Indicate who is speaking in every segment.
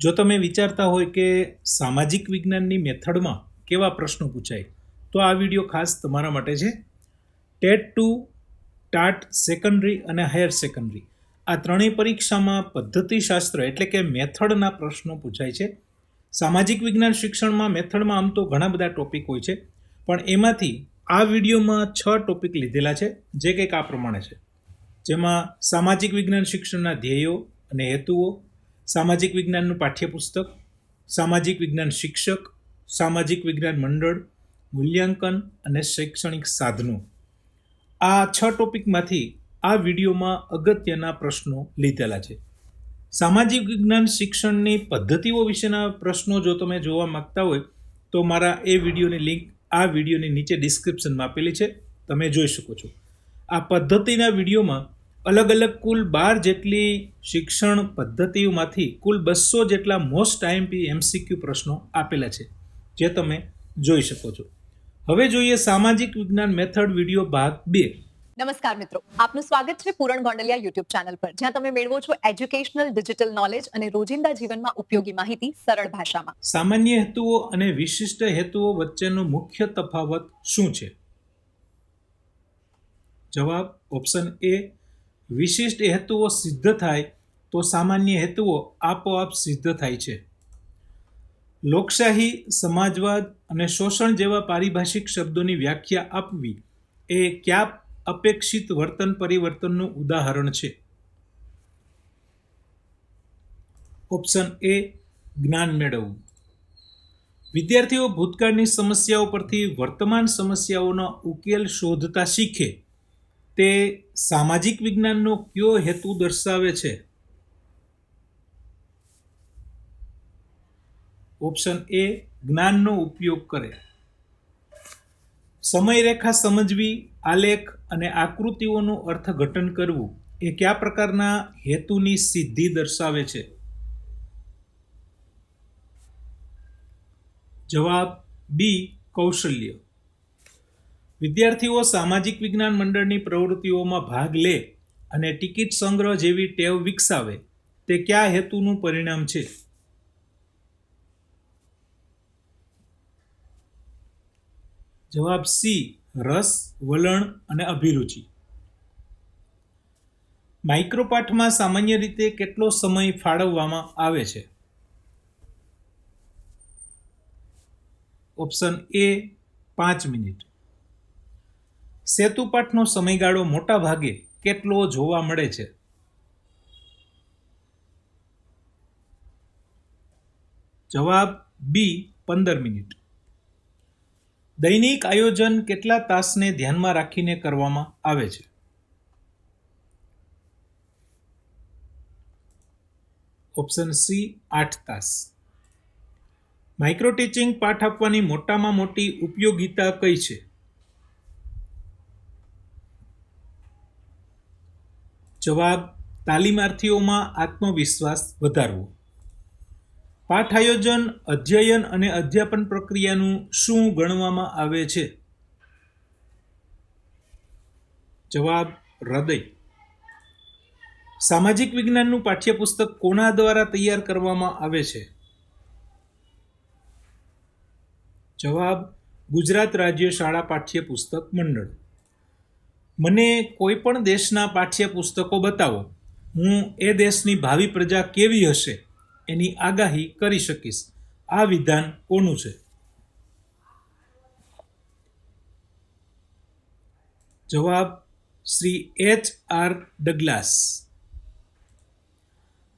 Speaker 1: જો તમે વિચારતા હોય કે સામાજિક વિજ્ઞાનની મેથડમાં કેવા પ્રશ્નો પૂછાય તો આ વિડીયો ખાસ તમારા માટે છે. ટેટ 2, ટાટ સેકન્ડરી અને હાયર સેકન્ડરી આ ત્રણેય પરીક્ષામાં પદ્ધતિશાસ્ત્ર એટલે કે મેથડના પ્રશ્નો પૂછાય છે. સામાજિક વિજ્ઞાન શિક્ષણમાં મેથડમાં આમ તો ઘણા બધા ટોપિક હોય છે, પણ એમાંથી આ વિડીયોમાં 6 ટોપિક લીધેલા છે જે કંઈક આ પ્રમાણે છે, જેમાં સામાજિક વિજ્ઞાન શિક્ષણના ધ્યેયો અને હેતુઓ, સામાજિક વિજ્ઞાનનું પાઠ્યપુસ્તક, સામાજિક વિજ્ઞાન શિક્ષક, સામાજિક વિજ્ઞાન મંડળ, મૂલ્યાંકન અને શૈક્ષણિક સાધનો. આ 6 ટોપિકમાંથી આ વિડીયોમાં અગત્યના પ્રશ્નો લીધેલા છે. સામાજિક વિજ્ઞાન શિક્ષણની પદ્ધતિઓ વિશેના પ્રશ્નો જો તમે જોવા માંગતા હોય તો મારા એ વિડીયોની લિંક આ વિડીયોની નીચે ડિસ્ક્રિપ્શનમાં આપેલી છે, તમે જોઈ શકો છો. આ પદ્ધતિના વિડીયોમાં અલગ અલગ કુલ 12 જેટલી શિક્ષણ પદ્ધતિઓમાંથી કુલ 200 જેટલા મોસ્ટ આઈએમપી એમસીક્યુ પ્રશ્નો આપેલા છે, જે તમે જોઈ શકો છો. હવે જોઈએ સામાજિક વિજ્ઞાન મેથડ વિડીયો ભાગ 2.
Speaker 2: નમસ્કાર મિત્રો, આપનું સ્વાગત છે પૂરણ ગોંડલિયા યુટ્યુબ ચેનલ પર, જ્યાં તમે મેળવો છો એજ્યુકેશનલ ડિજિટલ નોલેજ અને રોજિંદા જીવનમાં ઉપયોગી માહિતી સરળ ભાષામાં.
Speaker 1: સામાન્ય હેતુઓ અને વિશિષ્ટ હેતુઓ વચ્ચેનો મુખ્ય તફાવત શું છે? જવાબ ઓપ્શન એ. વિશિષ્ટ હેતુઓ સિદ્ધ થાય તો સામાન્ય હેતુઓ આપોઆપ સિદ્ધ થાય છે. લોકશાહી, સમાજવાદ અને શોષણ જેવા પારિભાષિક શબ્દોની વ્યાખ્યા આપવી એ કયા અપેક્ષિત વર્તન પરિવર્તનનું ઉદાહરણ છે? Option A. જ્ઞાન મેળવવું. વિદ્યાર્થીઓ ભૂતકાળની સમસ્યાઓ પરથી વર્તમાન સમસ્યાઓનો ઉકેલ શોધતા શીખે તે સામાજિક વિજ્ઞાનનો કયો હેતુ દર્શાવે છે? Option A. જ્ઞાનનો ઉપયોગ કરે. સમયરેખા સમજવી, આલેખ અને આકૃતિઓનું અર્થઘટન કરવું એ કયા પ્રકારના હેતુની સિદ્ધિ દર્શાવે છે? જવાબ બી. કૌશલ્ય. વિદ્યાર્થીઓ સામાજિક વિજ્ઞાન મંડળની પ્રવૃત્તિઓમાં ભાગ લે અને ટિકિટ સંગ્રહ જેવી ટેવ વિકસાવે તે કયા હેતુનું પરિણામ છે? જવાબ સી. રસ, વલણ અને અભિરુચિ. માઇક્રોપાઠમાં સામાન્ય રીતે કેટલો સમય ફાળવવામાં આવે છે? Option A. 5 મિનિટ. સેતુપાઠનો સમયગાળો મોટા ભાગે કેટલો જોવા મળે છે? જવાબ બી. 15 મિનિટ. દૈનિક આયોજન કેટલા તાસને ધ્યાનમાં રાખીને કરવામાં આવે છે? Option C. 8 તાસ. માઇક્રો ટીચિંગ પાઠ આપવાની મોટામાં મોટી ઉપયોગિતા કઈ છે? જવાબ તાલીમાર્થીઓમાં આત્મવિશ્વાસ વધારવો. પાઠ આયોજન, અધ્યયન અને અધ્યાપન પ્રક્રિયાનું શું ગણવામાં આવે છે? જવાબ હૃદય. સામાજિક વિજ્ઞાનનું પાઠ્યપુસ્તક કોના દ્વારા તૈયાર કરવામાં આવે છે? જવાબ ગુજરાત રાજ્ય શાળા પાઠ્યપુસ્તક મંડળ. મને કોઈ પણ દેશના પાઠ્યપુસ્તકો બતાવો, હું એ દેશની ભાવિ પ્રજા કેવી હશે એની આગાહી કરી શકીશ. આ વિધાન કોનું છે? જવાબ શ્રી H.R. ડગલાસ.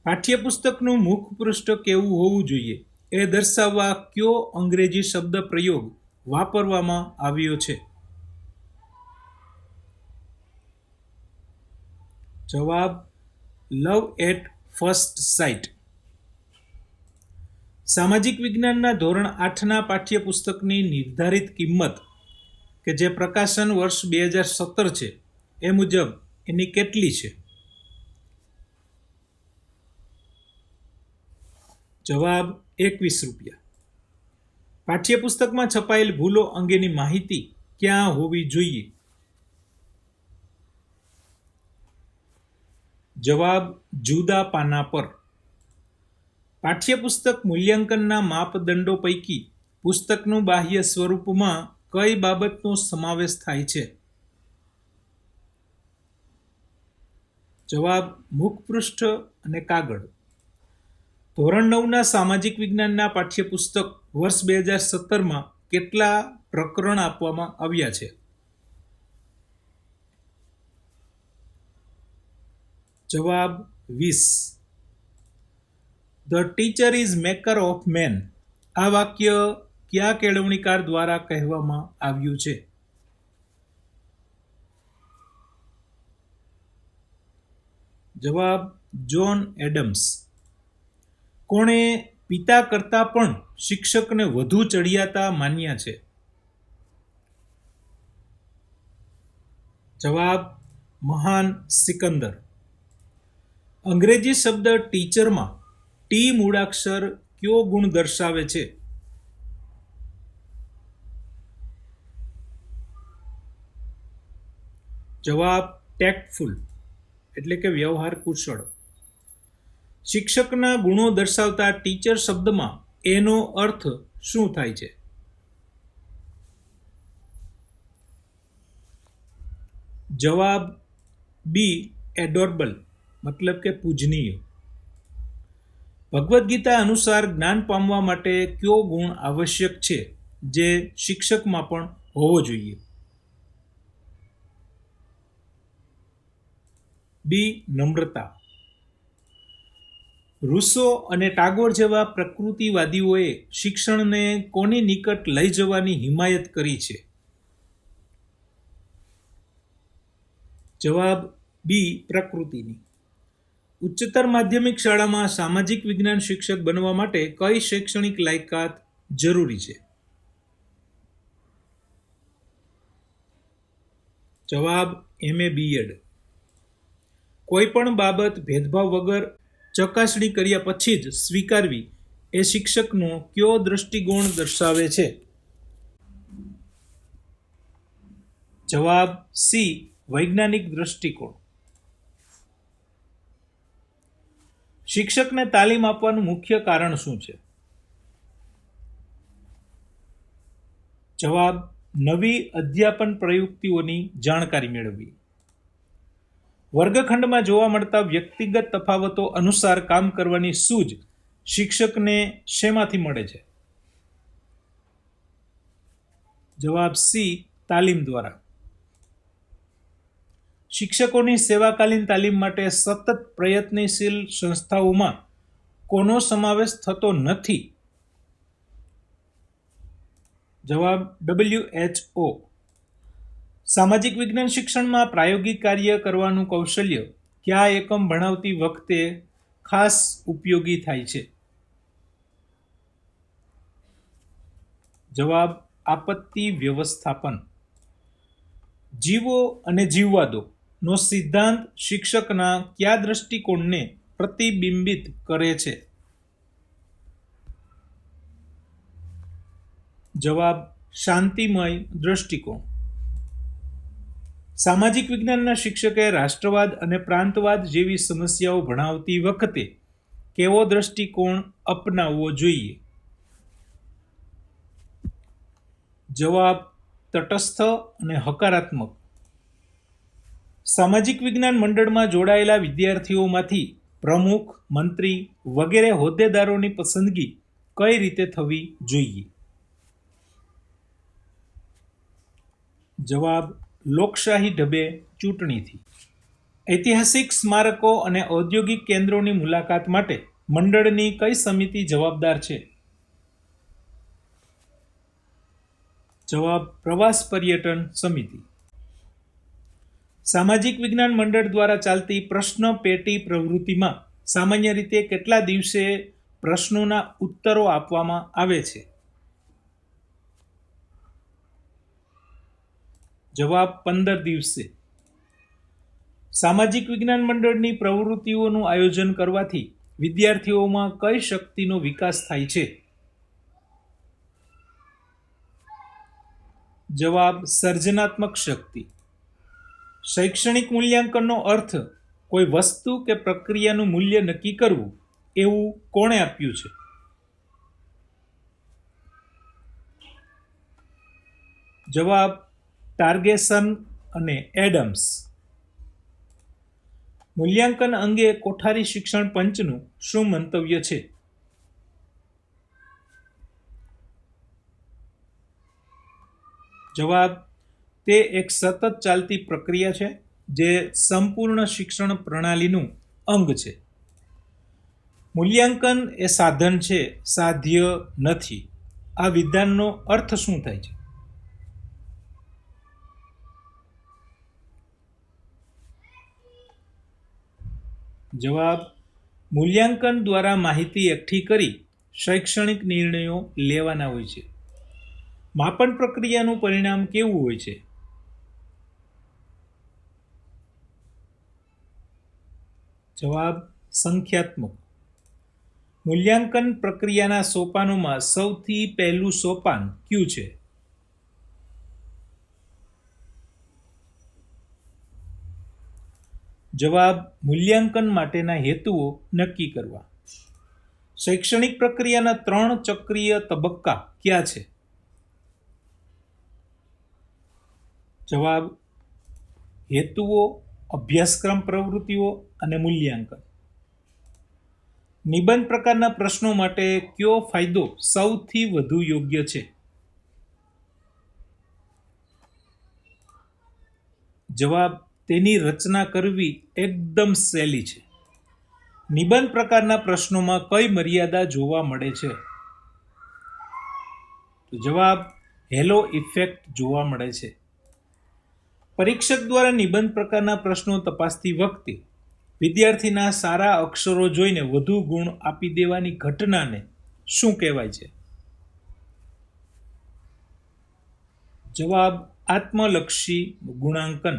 Speaker 1: પાઠ્યપુસ્તકનું મુખપૃષ્ઠ કેવું હોવું જોઈએ એ દર્શાવવા કયો અંગ્રેજી શબ્દ પ્રયોગ વાપરવામાં આવ્યો છે? જવાબ લવ એટ ફર્સ્ટ સાઇટ. સામાજિક વિજ્ઞાનના ધોરણ 8ના પાઠ્યપુસ્તકની નિર્ધારિત કિંમત કે જે પ્રકાશન વર્ષ 2017 છે એ મુજબ એની કેટલી છે? જવાબ 21 રૂપિયા. પાઠ્યપુસ્તકમાં છપાયેલ ભૂલો અંગેની માહિતી ક્યાં હોવી જોઈએ? જવાબ જુદા પાના પર. પાઠ્યપુસ્તક મૂલ્યાંકનના માપદંડો પૈકી પુસ્તકનું બાહ્ય સ્વરૂપમાં કઈ બાબતનો સમાવેશ થાય છે? જવાબ મુખપૃષ્ઠ અને કાગળ. ધોરણ 9ના સામાજિક વિજ્ઞાનના પાઠ્યપુસ્તક વર્ષ 2017માં કેટલા પ્રકરણ આપવામાં આવ્યા છે? જવાબ 20. The teacher is maker of man. આ વાક્ય કયા કેળવણીકાર દ્વારા કહેવામાં આવ્યું છે? જવાબ જોન એડમ્સ. કોણે પિતા કરતાં પણ શિક્ષકને વધુ ચડિયાતા માન્યા છે? જવાબ મહાન સિકંદર. અંગ્રેજી શબ્દ ટીચરમાં ટી મૂળાક્ષર કયો ગુણ દર્શાવે છે? જવાબ ટેક્ટફુલ એટલે કે વ્યવહાર કુશળ. શિક્ષકના ગુણો દર્શાવતા ટીચર શબ્દમાં એનો અર્થ શું થાય છે? જવાબ બી એડોરેબલ મતલબ કે પૂજનીય. ભગવદ્ ગીતા અનુસાર જ્ઞાન પામવા માટે કયો ગુણ આવશ્યક છે જે શિક્ષકમાં પણ હોવો જોઈએ? બી નમ્રતા. રૂસો અને ટાગોર જેવા પ્રકૃતિવાદીઓએ શિક્ષણને કોની નિકટ લઈ જવાની હિમાયત કરી છે? જવાબ બી પ્રકૃતિની. ઉચ્ચતર માધ્યમિક શાળામાં સામાજિક વિજ્ઞાન શિક્ષક બનવા માટે કઈ શૈક્ષણિક લાયકાત જરૂરી છે? જવાબ MA BEd. કોઈ પણ બાબત ભેદભાવ વગર ચકાસણી કર્યા પછી જ સ્વીકારવી એ શિક્ષકનો કયો દ્રષ્ટિકોણ દર્શાવે છે? જવાબ સી વૈજ્ઞાનિક દ્રષ્ટિકોણ. શિક્ષકને તાલીમ આપવાનું મુખ્ય કારણ શું છે? જવાબ નવી અધ્યાપન પ્રયુક્તિઓની જાણકારી મેળવવી. વર્ગખંડમાં જોવા મળતા વ્યક્તિગત તફાવતો અનુસાર કામ કરવાની સૂઝ શિક્ષકને શેમાંથી મળે છે? જવાબ સી તાલીમ દ્વારા. શિક્ષકોની સેવાકાલીન તાલીમ માટે સતત પ્રયત્નશીલ સંસ્થાઓમાં કોનો સમાવેશ થતો નથી? જવાબ WHO. સામાજિક વિજ્ઞાન શિક્ષણમાં પ્રાયોગિક કાર્ય કરવાનું કૌશલ્ય કયા એકમ ભણાવતી વખતે ખાસ ઉપયોગી થાય છે? જવાબ આપત્તિ વ્યવસ્થાપન. જીવો અને જીવવાદો નો સિદ્ધાંત શિક્ષકના કયા દ્રષ્ટિકોણને પ્રતિબિંબિત કરે છે? જવાબ શાંતિમય દ્રષ્ટિકોણ. સામાજિક વિજ્ઞાનના શિક્ષકે રાષ્ટ્રવાદ અને પ્રાંતવાદ જેવી સમસ્યાઓ ભણાવતી વખતે કેવો દ્રષ્ટિકોણ અપનાવવો જોઈએ? જવાબ તટસ્થ અને હકારાત્મક. સામાજિક વિજ્ઞાન મંડળમાં જોડાયેલા વિદ્યાર્થીઓમાંથી પ્રમુખ, મંત્રી વગેરે હોદ્દેદારોની પસંદગી કઈ રીતે થવી જોઈએ? જવાબ લોકશાહી ઢબે ચૂંટણીથી. ઐતિહાસિક સ્મારકો અને ઔદ્યોગિક કેન્દ્રોની મુલાકાત માટે મંડળની કઈ સમિતિ જવાબદાર છે? જવાબ પ્રવાસ પર્યટન સમિતિ. સામાજિક વિજ્ઞાન મંડળ દ્વારા ચાલતી પ્રશ્ન પેટી પ્રવૃત્તિમાં સામાન્ય રીતે કેટલા દિવસે પ્રશ્નોના ઉત્તરો આપવામાં આવે છે? જવાબ 15 દિવસે. સામાજિક વિજ્ઞાન મંડળની પ્રવૃત્તિઓનું આયોજન કરવાથી વિદ્યાર્થીઓમાં કઈ શક્તિનો વિકાસ થાય છે? જવાબ સર્જનાત્મક શક્તિ. શૈક્ષણિક મૂલ્યાંકનનો અર્થ કોઈ વસ્તુ કે પ્રક્રિયાનું મૂલ્ય નક્કી કરવું એવું કોણે આપ્યું છે? જવાબ ટાર્ગેસન અને એડમ્સ. મૂલ્યાંકન અંગે કોઠારી શિક્ષણ પંચનું શું મંતવ્ય છે? જવાબ તે એક સતત ચાલતી પ્રક્રિયા છે જે સંપૂર્ણ શિક્ષણ પ્રણાલીનું અંગ છે. મૂલ્યાંકન એ સાધન છે, સાધ્ય નથી. આ વિધાનનો અર્થ શું થાય છે? જવાબ મૂલ્યાંકન દ્વારા માહિતી એકઠી કરી શૈક્ષણિક નિર્ણયો લેવાના હોય છે. માપન પ્રક્રિયાનું પરિણામ કેવું હોય છે? જવાબ સંખ્યાત્મક. મૂલ્યાંકન પ્રક્રિયાના સોપાનોમાં સૌથી પહેલું સોપાન કયું છે? જવાબ મૂલ્યાંકન માટેના હેતુઓ નક્કી કરવા. શૈક્ષણિક પ્રક્રિયાના 3 ચક્રીય તબક્કા કયા છે? જવાબ હેતુઓ, અભ્યાસક્રમ પ્રવૃત્તિઓ અને મૂલ્યાંકન. નિબંધ પ્રકારના પ્રશ્નો માટે કયો ફાયદો સૌથી વધુ યોગ્ય છે? જવાબ તેની રચના કરવી એકદમ સહેલી છે. નિબંધ પ્રકારના પ્રશ્નોમાં કઈ મર્યાદા જોવા મળે છે? તો જવાબ હેલો ઇફેક્ટ જોવા મળે છે. પરીક્ષક દ્વારા નિબંધ પ્રકારના પ્રશ્નો તપાસતી વખતે વિદ્યાર્થીના સારા અક્ષરો જોઈને વધુ ગુણ આપી દેવાની ઘટનાને શું કહેવાય છે? જવાબ આત્મલક્ષી ગુણાંકન.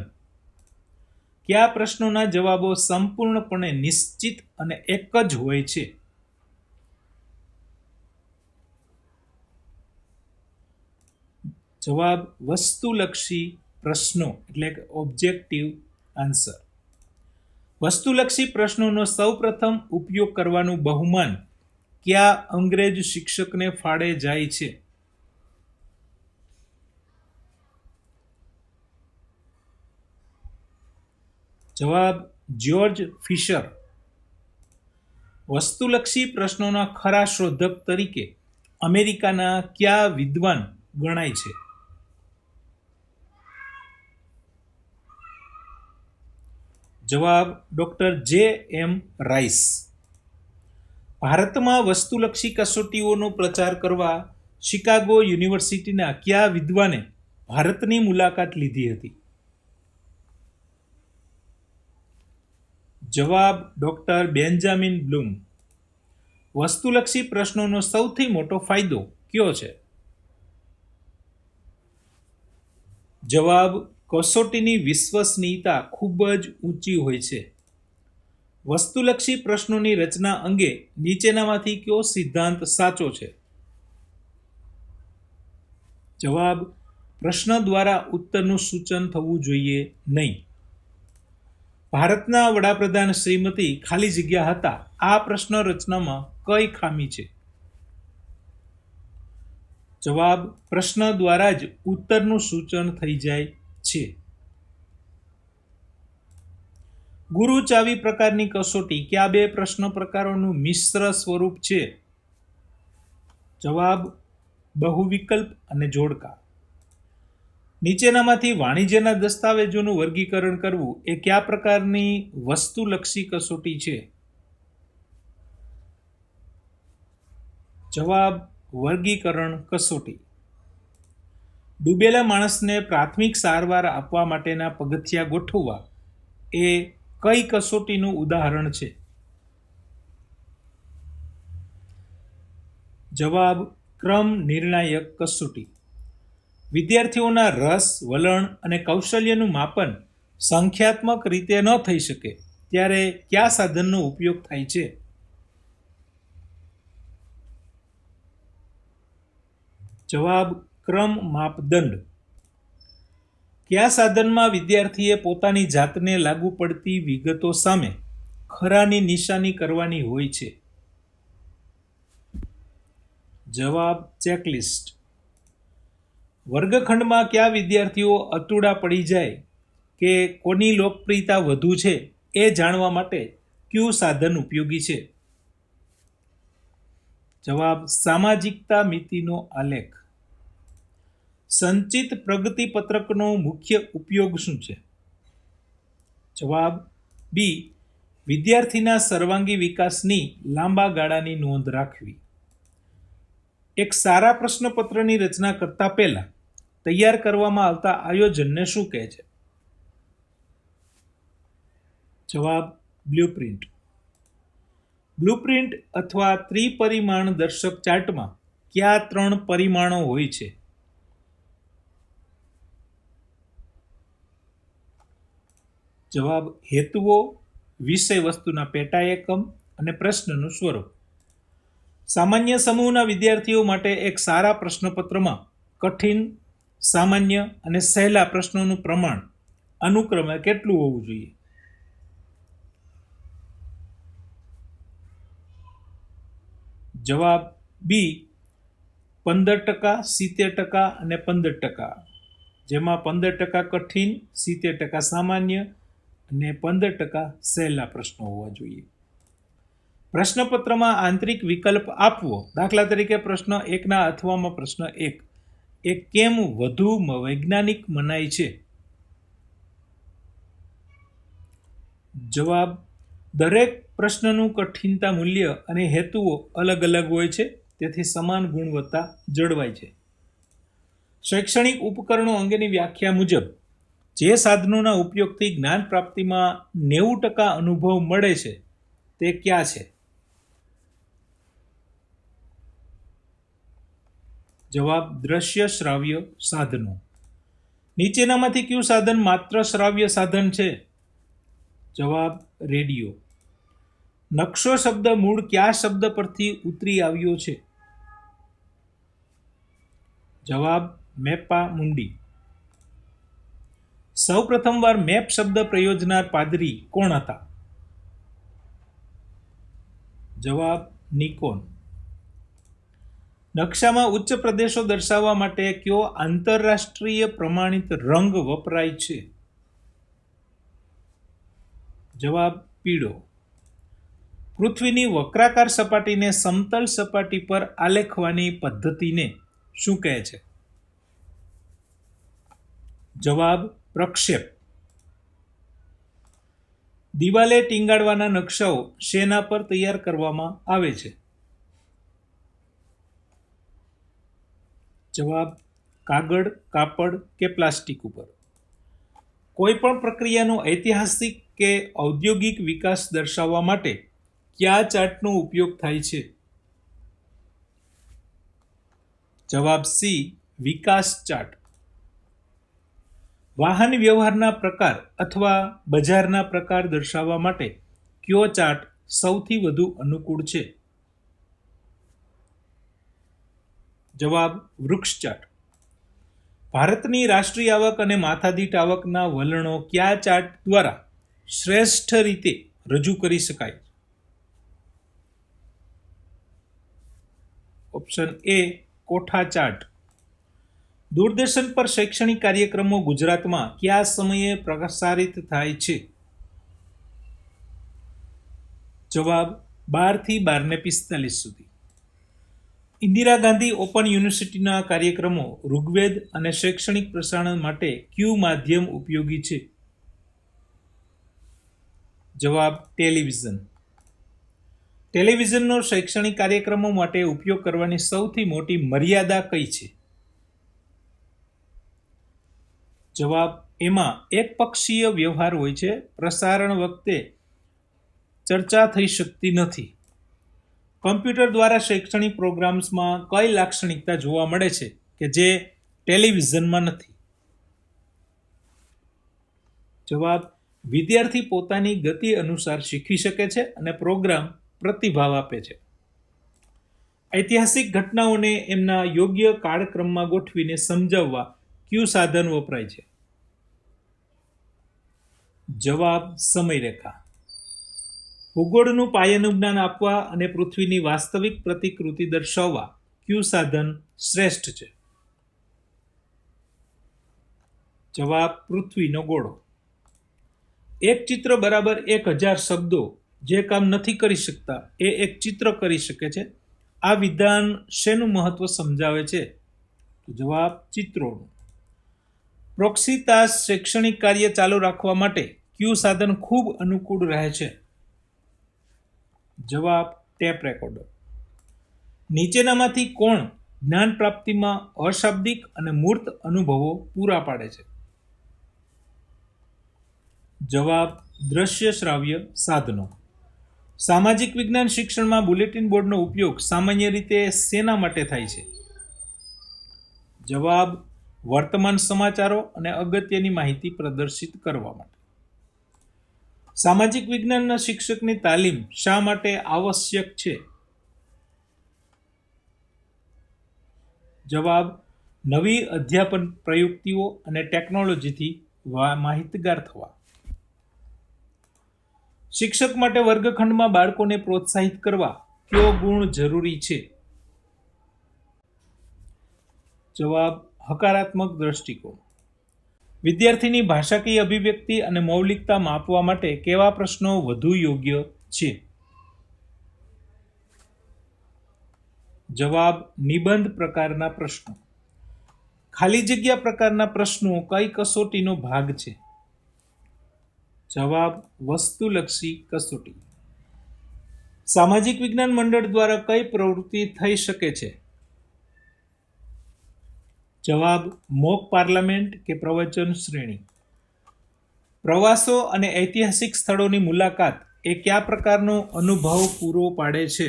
Speaker 1: કયા પ્રશ્નોના જવાબો સંપૂર્ણપણે નિશ્ચિત અને એક જ હોય છે? જવાબ વસ્તુલક્ષી પ્રશ્નો એટલે કે ઓબ્જેક્ટિવ આન્સર. વસ્તુલક્ષી પ્રશ્નોનો સૌપ્રથમ ઉપયોગ કરવાનું બહુમાન કયા અંગ્રેજ શિક્ષકને ફાળે જાય છે? જવાબ જ્યોર્જ ફિશર. વસ્તુલક્ષી પ્રશ્નોના ખરા શોધક તરીકે અમેરિકાના કયા વિદ્વાન ગણાય છે? જવાબ ડોક્ટર જે.એમ. રાઈસ. ભારતમાં વસ્તુલક્ષી કસોટીઓનો પ્રચાર કરવા શિકાગો યુનિવર્સિટીના કયા વિદ્વાને ભારતની મુલાકાત લીધી હતી? જવાબ ડોક્ટર બેન્જામિન બ્લૂમ. વસ્તુલક્ષી પ્રશ્નોનો સૌથી મોટો ફાયદો કયો છે? જવાબ કસોટીની વિશ્વસનીયતા ખૂબ જ ઊંચી હોય છે. વસ્તુલક્ષી પ્રશ્નોની રચના અંગે નીચેનામાંથી કયો સિદ્ધાંત સાચો છે? જવાબ પ્રશ્ન દ્વારા ઉત્તરનું સૂચન થવું જોઈએ નહીં. ભારતના વડાપ્રધાન શ્રીમતી ખાલી જગ્યા હતા આ પ્રશ્ન રચનામાં કઈ ખામી છે? જવાબ પ્રશ્ન દ્વારા જ ઉત્તરનું સૂચન થઈ જાય છે. ગુરુ ચાવી પ્રકારની કસોટી કયા બે પ્રશ્ન પ્રકારોનું મિશ્ર સ્વરૂપ છે? જવાબ બહુવિકલ્પ અને જોડકા. નીચેનામાંથી વાણિજ્યના દસ્તાવેજોનું વર્ગીકરણ કરવું એ કયા પ્રકારની વસ્તુલક્ષી કસોટી છે? જવાબ વર્ગીકરણ કસોટી. ડૂબેલા માણસને પ્રાથમિક સારવાર આપવા માટેના પગથિયા ગોઠવવા એ કઈ કસોટીનું ઉદાહરણ છે? જવાબ ક્રમ નિર્ણાયક કસોટી. વિદ્યાર્થીઓના રસ, વલણ અને કૌશલ્યનું માપન સંખ્યાત્મક રીતે ન થઈ શકે ત્યારે કયા સાધનનો ઉપયોગ થાય છે? જવાબ ક્રમ માપદંડ. કયા સાધનમાં વિદ્યાર્થીએ પોતાની જાતને લાગુ પડતી વિગતો સામે ખરાની નિશાની કરવાની હોય છે? જવાબ ચેકલિસ્ટ. વર્ગખંડમાં કયા વિદ્યાર્થીઓ અતુડા પડી જાય કે કોની લોકપ્રિયતા વધુ છે એ જાણવા માટે કયું સાધન ઉપયોગી છે? જવાબ સામાજિકતા મિતિનો આલેખ. સંચિત પ્રગતિ પત્રકનો મુખ્ય ઉપયોગ શું છે? જવાબ બી. વિદ્યાર્થીના સર્વાંગી વિકાસની લાંબા ગાળાની નોંધ રાખવી. એક સારા પ્રશ્નપત્રની રચના કરતા પહેલા તૈયાર કરવામાં આવતા આયોજનને શું કહે છે? જવાબ બ્લુપ્રિન્ટ. બ્લુપ્રિન્ટ અથવા ત્રિપરિમાણ દર્શક ચાર્ટમાં કયા 3 પરિમાણો હોય છે? જવાબ હેતુઓ, વિષય વસ્તુના પેટા એકમ અને પ્રશ્નનું સ્વરૂપ. સામાન્ય સમૂહના વિદ્યાર્થીઓ માટે એક સારા પ્રશ્નપત્રમાં કઠિન, સામાન્ય અને સહેલા પ્રશ્નોનું પ્રમાણ અનુક્રમે કેટલું હોવું જોઈએ? જવાબ બી. 15%, 70% અને 15%, જેમાં 15% કઠિન, 70% સામાન્ય અને 15% સહેલા પ્રશ્નો હોવા જોઈએ. પ્રશ્નપત્રમાં આંતરિક વિકલ્પ આપવો, દાખલા તરીકે પ્રશ્ન 1ના અથવામાં પ્રશ્ન 1 એ કેમ વધુ વૈજ્ઞાનિક મનાય છે? જવાબ દરેક પ્રશ્નનું કઠિનતા મૂલ્ય અને હેતુઓ અલગ અલગ હોય છે, તેથી સમાન ગુણવત્તા જળવાય છે. શૈક્ષણિક ઉપકરણો અંગેની વ્યાખ્યા મુજબ જે સાધનોના ઉપયોગથી જ્ઞાન પ્રાપ્તિમાં 90% અનુભવ મળે છે તે કયા છે? જવાબ દ્રશ્ય શ્રાવ્ય સાધનો. નીચેનામાંથી કયું સાધન માત્ર શ્રાવ્ય સાધન છે? જવાબ રેડિયો. નકશો શબ્દ મૂળ કયા શબ્દ પરથી ઉતરી આવ્યો છે? જવાબ મેપા મુંડી. સૌ પ્રથમવાર મેપ શબ્દ પ્રયોજનાર પાદરી કોણ હતા? જવાબ નિકોન. નકશામાં ઉચ્ચ પ્રદેશો દર્શાવવા માટે કયો આંતરરાષ્ટ્રીય પ્રમાણિત રંગ વપરાય છે? જવાબ પીળો. પૃથ્વીની વક્રાકાર સપાટીને સમતલ સપાટી પર આલેખવાની પદ્ધતિને શું કહે છે? જવાબ પ્રક્ષેપ. દિવાલે ટીંગાડવાના નકશાઓ શેના પર તૈયાર કરવામાં આવે છે? જવાબ કાગળ, કાપડ કે પ્લાસ્ટિક ઉપર. કોઈ પણ પ્રક્રિયાનો ઐતિહાસિક કે ઔદ્યોગિક વિકાસ દર્શાવવા માટે કયા ચાર્ટનો ઉપયોગ થાય છે? જવાબ સી. વિકાસ ચાર્ટ. વાહન વ્યવહારના પ્રકાર અથવા બજારના પ્રકાર દર્શાવવા માટે કયો ચાર્ટ સૌથી વધુ અનુકૂળ છે? જવાબ વૃક્ષ ચાર્ટ. ભારતની રાષ્ટ્રીય આવક અને માથાદીઠ આવકના વલણો કયા ચાર્ટ દ્વારા શ્રેષ્ઠ રીતે રજૂ કરી શકાય? ઓપ્શન એ કોઠા ચાર્ટ. દૂરદર્શન પર શૈક્ષણિક કાર્યક્રમો ગુજરાતમાં કયા સમયે પ્રસારિત થાય છે? જવાબ 12 થી 12:45 સુધી. ઇન્દિરા ગાંધી ઓપન યુનિવર્સિટીના કાર્યક્રમો ઋગ્વેદ અને શૈક્ષણિક પ્રસારણ માટે કયું માધ્યમ ઉપયોગી છે? જવાબ ટેલિવિઝન. ટેલિવિઝનનો શૈક્ષણિક કાર્યક્રમો માટે ઉપયોગ કરવાની સૌથી મોટી મર્યાદા કઈ છે? જવાબ એમાં એકપક્ષીય વ્યવહાર હોય છે. પ્રસારણ વખતે ચર્ચા થઈ શકતી નથી. કમ્પ્યુટર દ્વારા શૈક્ષણિક પ્રોગ્રામ્સમાં કઈ લાક્ષણિકતા જોવા મળે છે કે જે ટેલિવિઝનમાં નથી? જવાબ વિદ્યાર્થી પોતાની ગતિ અનુસાર શીખી શકે છે અને પ્રોગ્રામ પ્રતિભાવ આપે છે. ઐતિહાસિક ઘટનાઓને એમના યોગ્ય કાળક્રમમાં ગોઠવીને સમજાવવા કયું સાધન વપરાય છે? જવાબ સમયરેખા. ભૂગોળનું પાયાનું જ્ઞાન આપવા અને પૃથ્વીની વાસ્તવિક પ્રતિકૃતિ દર્શાવવા કયું સાધન શ્રેષ્ઠ છે? જવાબ પૃથ્વીનો ગોળો. એક ચિત્ર બરાબર 1000 શબ્દો જે કામ નથી કરી શકતા એ એક ચિત્ર કરી શકે છે. આ વિધાન શેનું મહત્વ સમજાવે છે? તો જવાબ ચિત્રોનું. પ્રોક્સી તાસ શૈક્ષણિક કાર્ય ચાલુ રાખવા માટે કયું સાધન ખૂબ અનુકૂળ રહે છે? જવાબ ટેપ રેકોર્ડર. નીચેનામાંથી કોણ જ્ઞાન પ્રાપ્તિમાં અશાબ્દિક અને મૂર્ત અનુભવો પૂરા પાડે છે? જવાબ દ્રશ્ય શ્રાવ્ય સાધનો. સામાજિક વિજ્ઞાન શિક્ષણમાં બુલેટિન બોર્ડનો ઉપયોગ સામાન્ય રીતે શેના માટે થાય છે? જવાબ વર્તમાન સમાચારો અને અગત્યની માહિતી પ્રદર્શિત કરવા માટે. સામાજિક વિજ્ઞાનના શિક્ષકની તાલીમ શા માટે આવશ્યક છે? જવાબ નવી અધ્યાપન પ્રયુક્તિઓ અને ટેકનોલોજીથી માહિતગાર થવા. શિક્ષક માટે વર્ગખંડમાં બાળકોને પ્રોત્સાહિત કરવા કયો ગુણ જરૂરી છે? જવાબ હકારાત્મક દ્રષ્ટિકોણ. વિદ્યાર્થીની ભાષાકીય અભિવ્યક્તિ અને મૌલિકતા માપવા માટે કેવા પ્રશ્નો વધુ યોગ્ય છે? જવાબ નિબંધ પ્રકારના પ્રશ્નો. ખાલી જગ્યા પ્રકારના પ્રશ્નો કઈ કસોટીનો ભાગ છે? જવાબ વસ્તુલક્ષી કસોટી. સામાજિક વિજ્ઞાન મંડળ દ્વારા કઈ પ્રવૃત્તિ થઈ શકે છે? જવાબ મોક પાર્લામેન્ટ કે પ્રવચન શ્રેણી. પ્રવાસો અને ઐતિહાસિક સ્થળોની મુલાકાત એ કયા પ્રકારનો અનુભવ પૂરો પાડે છે?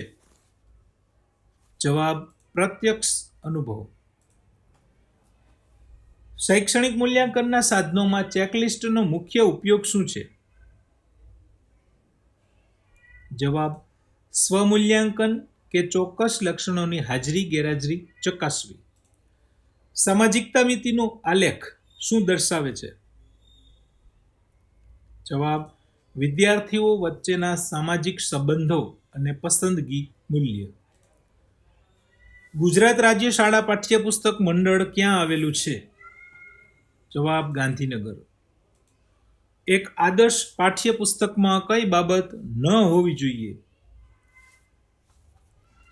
Speaker 1: જવાબ પ્રત્યક્ષ અનુભવ. શૈક્ષણિક મૂલ્યાંકનના સાધનોમાં ચેકલિસ્ટનો મુખ્ય ઉપયોગ શું છે? જવાબ સ્વમૂલ્યાંકન કે ચોક્કસ લક્ષણોની હાજરી ગેરહાજરી ચકાસવી. સામાજિકતા મિતિનો આલેખ શું દર્શાવે છે? જવાબ વિદ્યાર્થીઓ વચ્ચેના સામાજિક સંબંધો અને પસંદગી મૂલ્ય. ગુજરાત રાજ્ય શાળા પાઠ્યપુસ્તક મંડળ ક્યાં આવેલું છે? જવાબ ગાંધીનગર. એક આદર્શ પાઠ્યપુસ્તકમાં કઈ બાબત ન હોવી જોઈએ?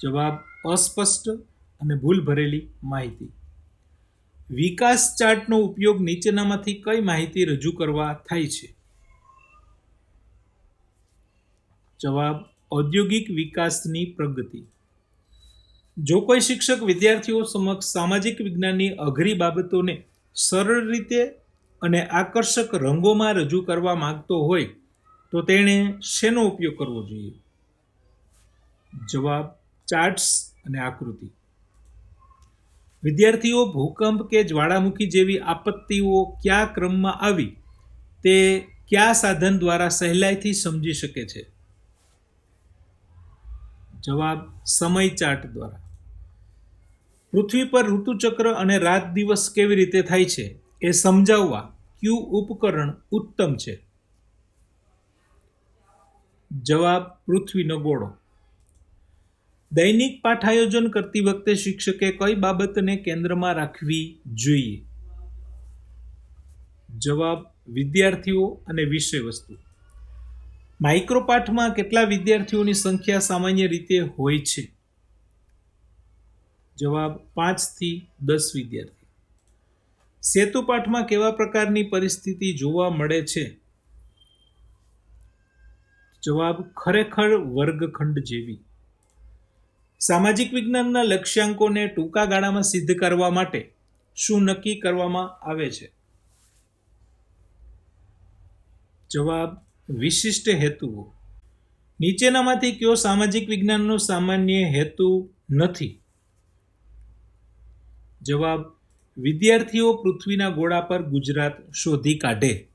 Speaker 1: જવાબ અસ્પષ્ટ અને ભૂલ ભરેલી માહિતી. વિકાસ ચાર્ટનો ઉપયોગ નીચેનામાંથી કઈ માહિતી રજૂ કરવા થાય છે? જવાબ ઔદ્યોગિક વિકાસની પ્રગતિ. જો કોઈ શિક્ષક વિદ્યાર્થીઓ સમક્ષ સામાજિક વિજ્ઞાનની અઘરી બાબતોને સરળ રીતે અને આકર્ષક રંગોમાં રજૂ કરવા માંગતો હોય તો તેણે શેનો ઉપયોગ કરવો જોઈએ? જવાબ ચાર્ટ્સ અને આકૃતિ. વિદ્યાર્થીઓ ભૂકંપ કે જ્વાળામુખી જેવી આપત્તિઓ કયા ક્રમમાં આવી તે કયા સાધન દ્વારા સહેલાઈથી સમજી શકે છે? જવાબ સમય ચાર્ટ દ્વારા. પૃથ્વી પર ઋતુચક્ર અને રાત દિવસ કેવી રીતે થાય છે એ સમજાવવા કયું ઉપકરણ ઉત્તમ છે? જવાબ પૃથ્વીનો ગોળો. દૈનિક પાઠ આયોજન કરતી વખતે શિક્ષકે કઈ બાબતને કેન્દ્રમાં રાખવી જોઈએ? જવાબ વિદ્યાર્થીઓ અને વિષય વસ્તુ. માઇક્રોપાઠમાં કેટલા વિદ્યાર્થીઓની સંખ્યા સામાન્ય રીતે હોય છે? જવાબ 5 થી 10 વિદ્યાર્થી. સેતુપાઠમાં કેવા પ્રકારની પરિસ્થિતિ જોવા મળે છે? જવાબ ખરેખર વર્ગખંડ જેવી. સામાજિક વિજ્ઞાનના લક્ષ્યાંકોને ટૂંકા ગાળામાં સિદ્ધ કરવા માટે શું નક્કી કરવામાં આવે છે? જવાબ વિશિષ્ટ હેતુઓ. નીચેનામાંથી કયો સામાજિક વિજ્ઞાનનો સામાન્ય હેતુ નથી? જવાબ વિદ્યાર્થીઓ પૃથ્વીના ગોળા પર ગુજરાત શોધી કાઢે.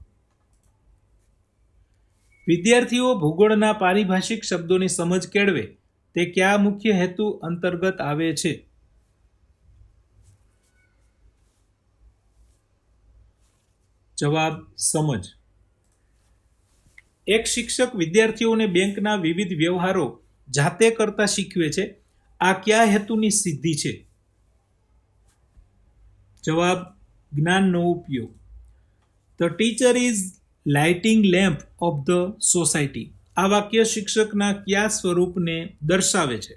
Speaker 1: વિદ્યાર્થીઓ ભૂગોળના પારિભાષિક શબ્દોની સમજ કેળવે તે કયા મુખ્ય હેતુ અંતર્ગત આવે છે? જવાબ સમજ. એક શિક્ષક વિદ્યાર્થીઓને બેંકના વિવિધ વ્યવહારો જાતે કરતા શીખવે છે. આ કયા હેતુની સિદ્ધિ છે? જવાબ, જ્ઞાનનો ઉપયોગ. The teacher is lighting lamp of the society. આ વાક્ય શિક્ષકના કયા સ્વરૂપને દર્શાવે છે?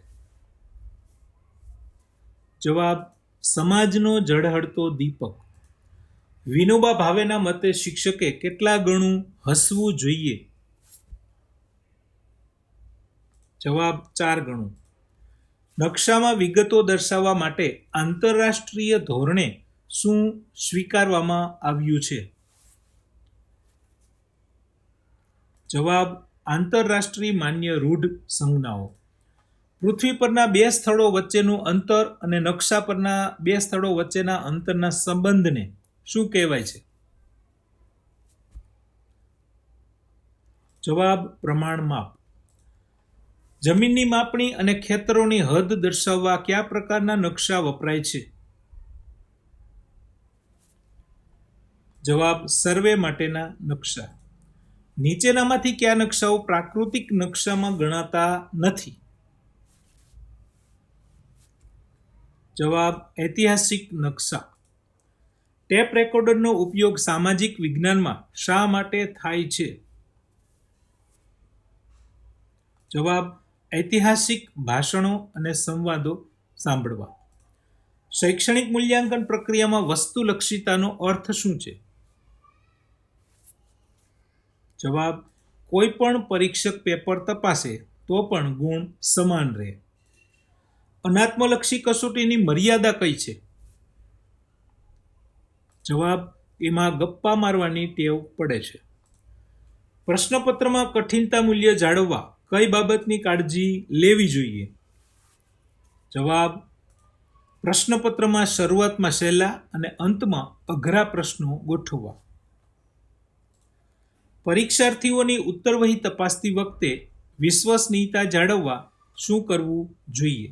Speaker 1: જવાબ, સમાજનો ઝળહળતો દીપક. વિનોબા ભાવેના મતે શિક્ષકે કેટલા ગણું હસવું જોઈએ? જવાબ, 4 ગણું. નકશામાં વિગતો દર્શાવવા માટે આંતરરાષ્ટ્રીય ધોરણે શું સ્વીકારવામાં આવ્યું છે? જવાબ, આંતરરાષ્ટ્રીય માન્ય રૂઢ સંજ્ઞાઓ. પૃથ્વી પરના 2 સ્થળો વચ્ચેનું અંતર અને નકશા પરના 2 સ્થળો વચ્ચેના અંતરના સંબંધને શું કહેવાય છે? જવાબ, પ્રમાણ માપ. જમીનની માપણી અને ખેતરોની હદ દર્શાવવા કયા પ્રકારના નકશા વપરાય છે? જવાબ, સર્વે માટેના નકશા. નીચેનામાંથી કયા નકશાઓ પ્રાકૃતિક નકશામાં ગણાતા નથી? જવાબ, ઐતિહાસિક નકશા. ટેપ રેકોર્ડરનો ઉપયોગ સામાજિક વિજ્ઞાનમાં શા માટે થાય છે? જવાબ, ઐતિહાસિક ભાષણો અને સંવાદો સાંભળવા. શૈક્ષણિક મૂલ્યાંકન પ્રક્રિયામાં વસ્તુલક્ષિતાનો અર્થ શું છે? જવાબ, કોઈ પણ પરીક્ષક પેપર તપાસે તો પણ ગુણ સમાન રહે. અનાત્મલક્ષી કસોટીની મર્યાદા કઈ છે? જવાબ, એમાં ગપ્પા મારવાની ટેવ પડે છે. પ્રશ્નપત્રમાં કઠિનતા મૂલ્ય જાળવવા કઈ બાબતની કાળજી લેવી જોઈએ? જવાબ, પ્રશ્નપત્રમાં શરૂઆતમાં સહેલા અને અંતમાં અઘરા પ્રશ્નો ગોઠવવા. પરીક્ષાર્થીઓની ઉત્તરવહી તપાસતી વખતે વિશ્વસનીયતા જાળવવા શું કરવું જોઈએ?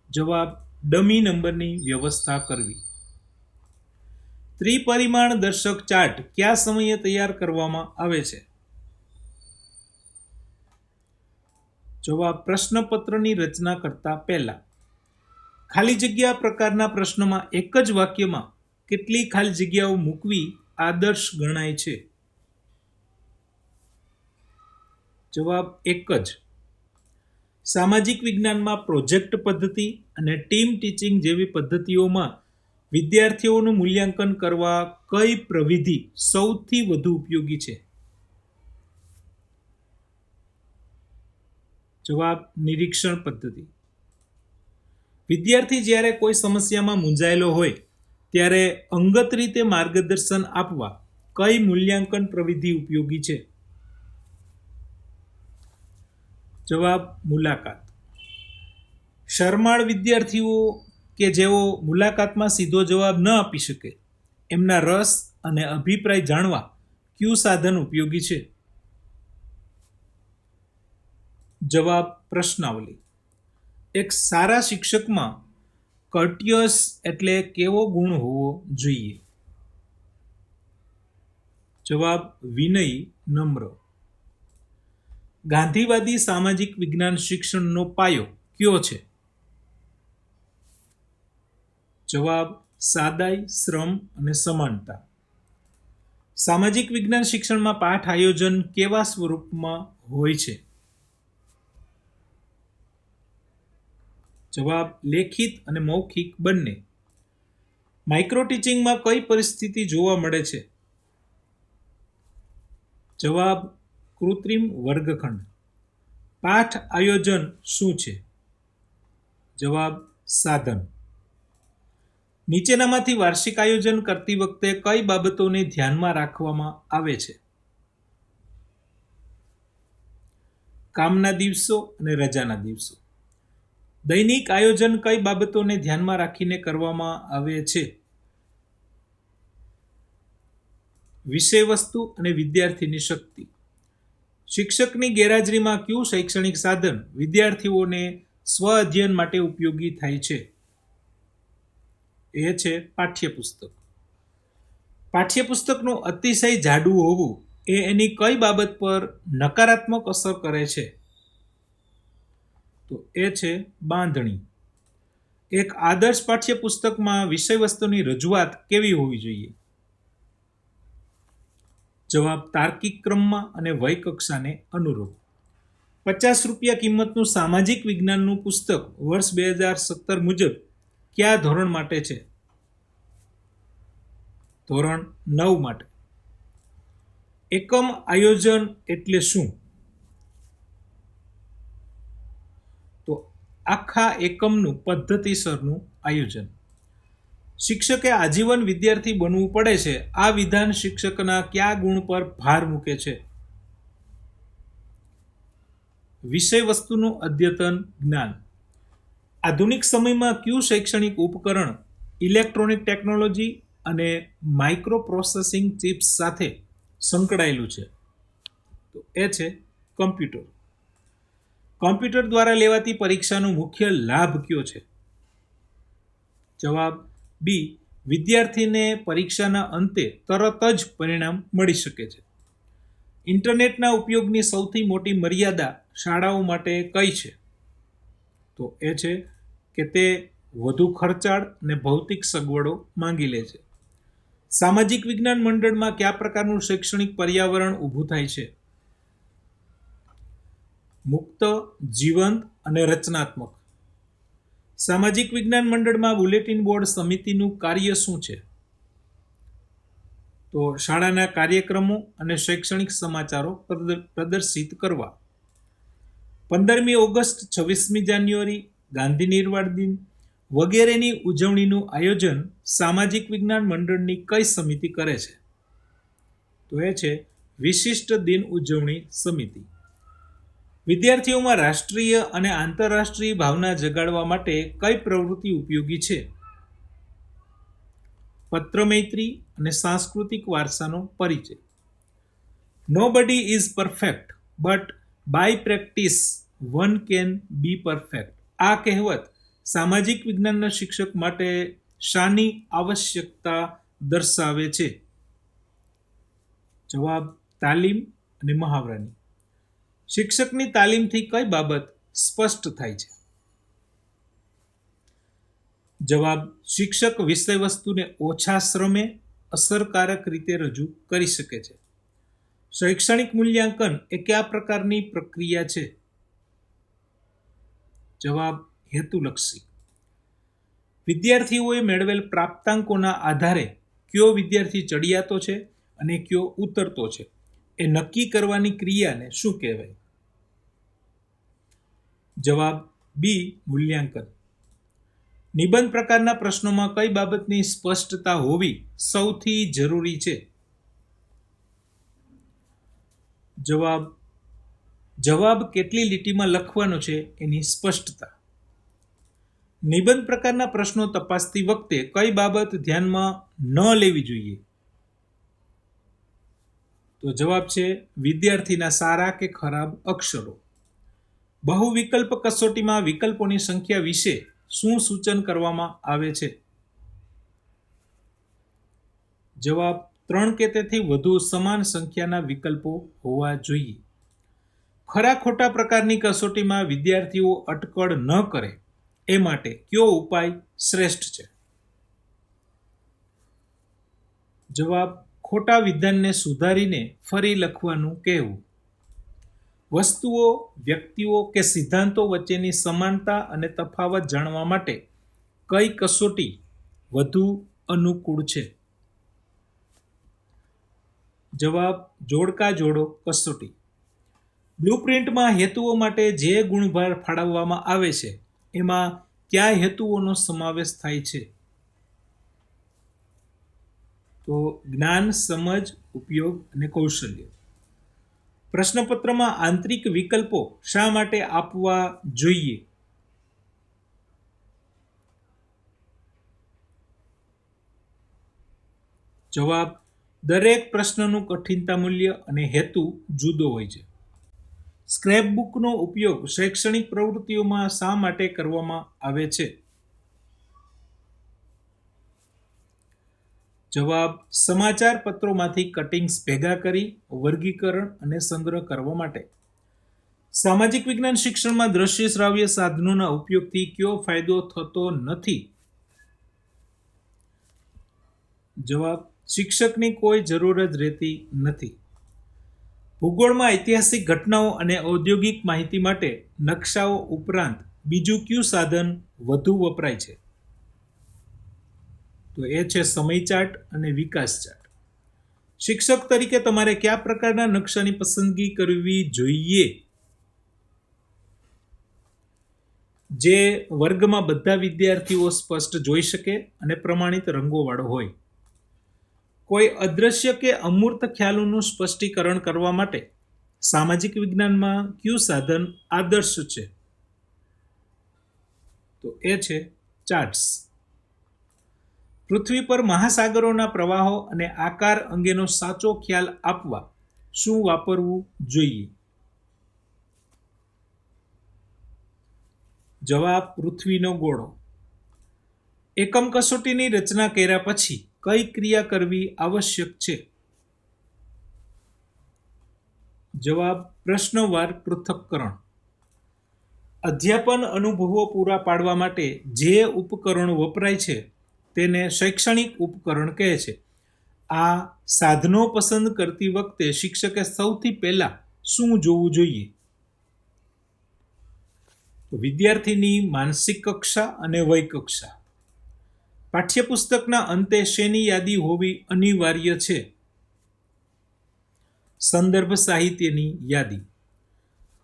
Speaker 1: જવાબ, ડમી નંબરની વ્યવસ્થા કરવી. ત્રિપરિમાણ દર્શક ચાર્ટ કયા સમયે તૈયાર કરવામાં આવે છે? જવાબ, પ્રશ્નપત્રની રચના કરતા પહેલા. ખાલી જગ્યા પ્રકારના પ્રશ્નમાં એક જ વાક્યમાં કેટલી ખાલી જગ્યાઓ મૂકવી આદર્શ ગણાય છે? જવાબ, એક જ. સામાજિક વિજ્ઞાનમાં પ્રોજેક્ટ પદ્ધતિ અને ટીમ ટીચિંગ જેવી પદ્ધતિઓમાં વિદ્યાર્થીઓનું મૂલ્યાંકન કરવા કઈ પ્રવિધિ સૌથી વધુ ઉપયોગી છે? જવાબ, નિરીક્ષણ પદ્ધતિ. વિદ્યાર્થી જ્યારે કોઈ સમસ્યામાં મૂંઝાયેલો હોય ત્યારે અંગત રીતે માર્ગદર્શન આપવા કઈ મૂલ્યાંકન પ્રવિધિ ઉપયોગી છે? જવાબ, મુલાકાત. શરમાળ વિદ્યાર્થીઓ કે જેઓ મુલાકાતમાં સીધો જવાબ ન આપી શકે એમના રસ અને અભિપ્રાય જાણવા કયું સાધન ઉપયોગી છે? જવાબ, પ્રશ્નાવલી. એક સારા શિક્ષકમાં કર્ટિયસ એટલે કેવો ગુણ હોવો જોઈએ? જવાબ, વિનયી, નમ્ર. ગાંધીવાદી સામાજિક વિજ્ઞાન શિક્ષણનો પાયો કયો છે? જવાબ, સાદાઈ, શ્રમ અને સમાનતા. સામાજિક વિજ્ઞાન શિક્ષણમાં પાઠ આયોજન કેવા સ્વરૂપમાં હોય છે? જવાબ, લેખિત અને મૌખિક બંને. માઇક્રો ટીચિંગમાં કઈ પરિસ્થિતિ જોવા મળે છે? જવાબ, કૃત્રિમ વર્ગખંડ. પાઠ આયોજન શું છે? જવાબ, સાધન. નીચેનામાંથી વાર્ષિક આયોજન કરતી વખતે કઈ બાબતોને ધ્યાનમાં રાખવામાં આવે છે? કામના દિવસો અને રજાના દિવસો. દૈનિક આયોજન કઈ બાબતોને ધ્યાનમાં રાખીને કરવામાં આવે છે? વિષય વસ્તુ અને વિદ્યાર્થીની શક્તિ. શિક્ષકની ગેરહાજરીમાં કયું શૈક્ષણિક સાધન વિદ્યાર્થીઓને સ્વ અધ્યયન માટે ઉપયોગી થાય છે? એ છે પાઠ્યપુસ્તક. પાઠ્યપુસ્તકનું અતિશય જાડું હોવું એ એની કઈ બાબત પર નકારાત્મક અસર કરે છે? તો એ છે બાંધણી. એક આદર્શ પાઠ્યપુસ્તકમાં વિષયવસ્તુની રજૂઆત કેવી હોવી જોઈએ? જવાબ તાર્કિક ક્રમમાં અને વય કક્ષાને અનુરૂપ. 50 રૂપિયા કિંમતનું સામાજિક વિજ્ઞાનનું પુસ્તક વર્ષ 2017 મુજબ કયા ધોરણ માટે છે? ધોરણ 9 માટે. એકમ આયોજન એટલે શું? તો આખા એકમનું પદ્ધતિસરનું આયોજન. શિક્ષકે આજીવન વિદ્યાર્થી બનવું પડે છે. આ વિધાન શિક્ષકના કયા ગુણ પર ભાર મૂકે છે? વિષય વસ્તુનું અદ્યતન જ્ઞાન. આધુનિક સમયમાં કયું શૈક્ષણિક ઉપકરણ ઇલેક્ટ્રોનિક ટેકનોલોજી અને માઇક્રો પ્રોસેસિંગ ચિપ્સ સાથે સંકળાયેલું છે? તો એ છે કમ્પ્યુટર. કમ્પ્યુટર દ્વારા લેવાતી પરીક્ષાનો મુખ્ય લાભ કયો છે? જવાબ બી. વિદ્યાર્થીને પરીક્ષાના અંતે તરત જ પરિણામ મળી શકે છે. ઇન્ટરનેટના ઉપયોગની સૌથી મોટી મર્યાદા શાળાઓ માટે કઈ છે? તો એ છે કે તે વધુ ખર્ચાળ અને ભૌતિક સગવડો માંગી લે છે. સામાજિક વિજ્ઞાન મંડળમાં કયા પ્રકારનું શૈક્ષણિક પર્યાવરણ ઊભું થાય છે? મુક્ત, જીવંત અને રચનાત્મક. સામાજિક વિજ્ઞાન મંડળમાં બુલેટિન બોર્ડ સમિતિનું કાર્ય શું છે? તો શાળાના કાર્યક્રમો અને શૈક્ષણિક સમાચારો પ્રદર્શિત કરવા. 15મી ઓગસ્ટ, 26મી જાન્યુઆરી, ગાંધી નિર્વાણ દિન વગેરેની ઉજવણીનું આયોજન સામાજિક વિજ્ઞાન મંડળની કઈ સમિતિ કરે છે? તો એ છે વિશિષ્ટ દિન ઉજવણી સમિતિ. વિદ્યાર્થીઓમાં રાષ્ટ્રીય અને આંતરરાષ્ટ્રીય ભાવના જગાડવા માટે કઈ પ્રવૃત્તિ ઉપયોગી છે? પત્રમૈત્રી અને સાંસ્કૃતિક વારસાનો પરિચય. Nobody is perfect but by practice one can be perfect. આ કહેવત સામાજિક વિજ્ઞાનના શિક્ષક માટે શાની આવશ્યકતા દર્શાવે છે? જવાબ તાલીમ અને મહાવરાની. શિક્ષકની તાલીમથી કઈ બાબત સ્પષ્ટ થાય છે? જવાબ શિક્ષક વિષય વસ્તુને ઓછા શ્રમે અસરકારક રીતે રજૂ કરી શકે છે. શૈક્ષણિક મૂલ્યાંકન એ કયા પ્રકારની પ્રક્રિયા છે? જવાબ હેતુલક્ષી. વિદ્યાર્થીઓએ મેળવેલ પ્રાપ્તાંકોના આધારે કયો વિદ્યાર્થી ચડિયાતો છે અને કયો ઉતરતો છે એ નક્કી કરવાની ક્રિયાને શું કહેવાય? જવાબ બી. મૂલ્યાંકન. નિબંધ પ્રકારના પ્રશ્નોમાં કઈ બાબતની સ્પષ્ટતા હોવી સૌથી જરૂરી છે? જવાબ કેટલી લીટીમાં લખવાનો છે એની સ્પષ્ટતા. નિબંધ પ્રકારના પ્રશ્નો તપાસતી વખતે કઈ બાબત ધ્યાનમાં ન લેવી જોઈએ? તો જવાબ છે વિદ્યાર્થીના સારા કે ખરાબ અક્ષરો. બહુ વિકલ્પ કસોટીમાં વિકલ્પોની સંખ્યા વિશે શું સૂચન કરવામાં આવે છે? જવાબ 3 કે તેથી વધુ સમાન સંખ્યાના વિકલ્પો હોવા જોઈએ. ખરા ખોટા પ્રકારની કસોટીમાં વિદ્યાર્થીઓ અટકળ ન કરે એ માટે કયો ઉપાય શ્રેષ્ઠ છે? જવાબ ખોટા વિધાનને સુધારીને ફરી લખવાનું કહેવું. વસ્તુઓ, વ્યક્તિઓ કે સિદ્ધાંતો વચ્ચેની સમાનતા અને તફાવત જાણવા માટે કઈ કસોટી વધુ અનુકૂળ છે? જવાબ જોડકા જોડો કસોટી. બ્લુપ્રિન્ટમાં હેતુઓ માટે જે ગુણભાર ફાળવવામાં આવે છે એમાં કયા હેતુઓનો સમાવેશ થાય છે? તો જ્ઞાન, સમજ, ઉપયોગ અને કૌશલ્ય. પ્રશ્નપત્રમાં આંતરિક વિકલ્પો શા માટે આપવા જોઈએ? જવાબ દરેક પ્રશ્નનું કઠિનતા મૂલ્ય અને હેતુ જુદો હોય છે. સ્ક્રેપબુકનો ઉપયોગ શૈક્ષણિક પ્રવૃત્તિઓમાં શા માટે કરવામાં આવે છે? જવાબ સમાચાર પત્રોમાંથી કટિંગ્સ ભેગા કરી વર્ગીકરણ અને સંગ્રહ કરવા માટે. સામાજિક વિજ્ઞાન શિક્ષણમાં દ્રશ્ય શ્રાવ્ય સાધનોના ઉપયોગથી કયો ફાયદો થતો નથી? જવાબ શિક્ષકની કોઈ જરૂર જ રહેતી નથી. ભૂગોળમાં ઐતિહાસિક ઘટનાઓ અને ઔદ્યોગિક માહિતી માટે નકશાઓ ઉપરાંત બીજું કયું સાધન વધુ વપરાય છે? તો એ છે સમય ચાર્ટ અને વિકાસ ચાર્ટ. શિક્ષક તરીકે તમારે કયા પ્રકારના નકશાની પસંદગી કરવી જોઈએ જે વર્ગમાં બધા વિદ્યાર્થીઓ સ્પષ્ટ જોઈ શકે અને પ્રમાણિત રંગોવાળો હોય? કોઈ અદ્રશ્ય કે અમૂર્ત ખ્યાલોનું સ્પષ્ટીકરણ કરવા માટે સામાજિક વિજ્ઞાનમાં કયું સાધન આદર્શ છે? તો એ છે ચાર્ટ્સ. પૃથ્વી પર મહાસાગરોના પ્રવાહો અને આકાર અંગેનો સાચો ખ્યાલ આપવા શું વાપરવું જોઈએ? જવાબ પૃથ્વીનો ગોળો. એકમ કસોટીની રચના કર્યા પછી કઈ ક્રિયા કરવી આવશ્યક છે? જવાબ પ્રશ્નવાર પૃથક્કરણ. અધ્યાપન અનુભવો પૂરા પાડવા માટે જે ઉપકરણો વપરાય છે તેને શૈક્ષણિક ઉપકરણ કહે છે. આ સાધનો પસંદ કરતી વખતે શિક્ષકે સૌથી પહેલા શું જોવું જોઈએ? વિદ્યાર્થીની માનસિક કક્ષા અને વય કક્ષા. પાઠ્યપુસ્તકના અંતે શેની યાદી હોવી અનિવાર્ય છે? સંદર્ભ સાહિત્યની યાદી.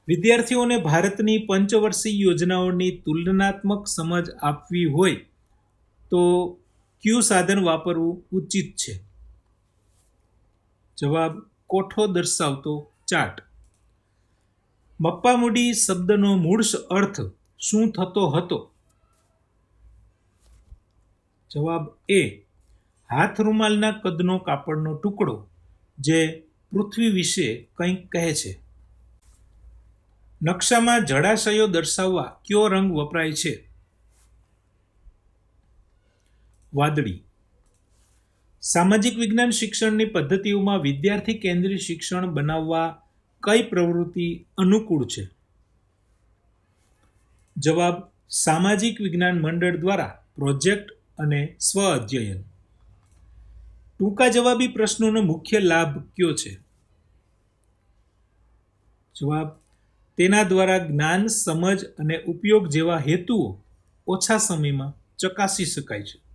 Speaker 1: વિદ્યાર્થીઓને ભારતની પંચવર્ષીય યોજનાઓની તુલનાત્મક સમજ આપવી હોય તો કયું સાધન વાપરવું ઉચિત છે? જવાબ કોઠો દર્શાવતો ચાર્ટ. મપ્પામુડી શબ્દનો મૂળ અર્થ શું થતો હતો? જવાબ એ હાથ રૂમાલના કદનો કાપડનો ટુકડો જે પૃથ્વી વિશે કંઈક કહે છે. નકશામાં જળાશયો દર્શાવવા કયો રંગ વપરાય છે? વાદળી. સામાજિક વિજ્ઞાન શિક્ષણની પદ્ધતિઓમાં વિદ્યાર્થી કેન્દ્રિત શિક્ષણ બનાવવા કઈ પ્રવૃત્તિ અનુકૂળ છે? જવાબ સામાજિક વિજ્ઞાન મંડળ દ્વારા પ્રોજેક્ટ અને સ્વ અધ્યયન. ટૂંકા જવાબી પ્રશ્નોનો મુખ્ય લાભ કયો છે? જવાબ તેના દ્વારા જ્ઞાન, સમજ અને ઉપયોગ જેવા હેતુઓ ઓછા સમયમાં ચકાસી શકાય છે.